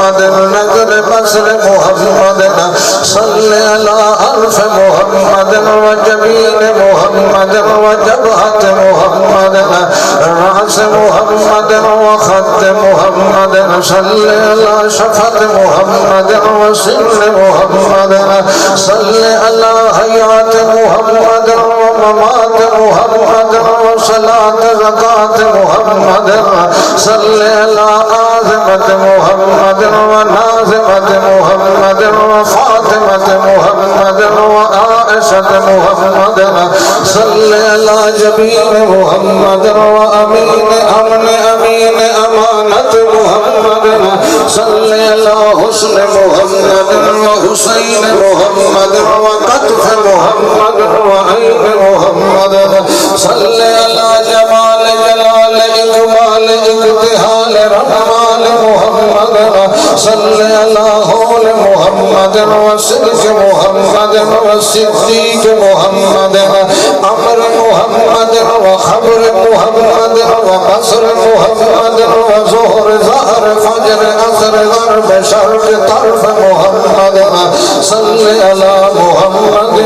محمد نظر بصر محمد صل على ألف محمد وجبين محمد وجبهة محمد رأس محمد وخد محمد صل على شفة محمد وسن محمد صل على حياة محمد وممات محمد وصلاة زكاة محمد صل على عاظمة محمد وناظمة محمد وفاطمة محمد وعائشة محمد صل على جبين محمد وأمين أمن أمين أمانة محمد صل على حسن محمد وحسين محمد وقطف محمد وعين محمد صل على جمال جلال إكمال اكتحال رحمن محمد صل على هول محمد وصدق محمد وصديق محمد أمر محمد وخبر محمد وقصر محمد وظهر ظهر فجر أثر غرب شرق طرف محمد صل على محمد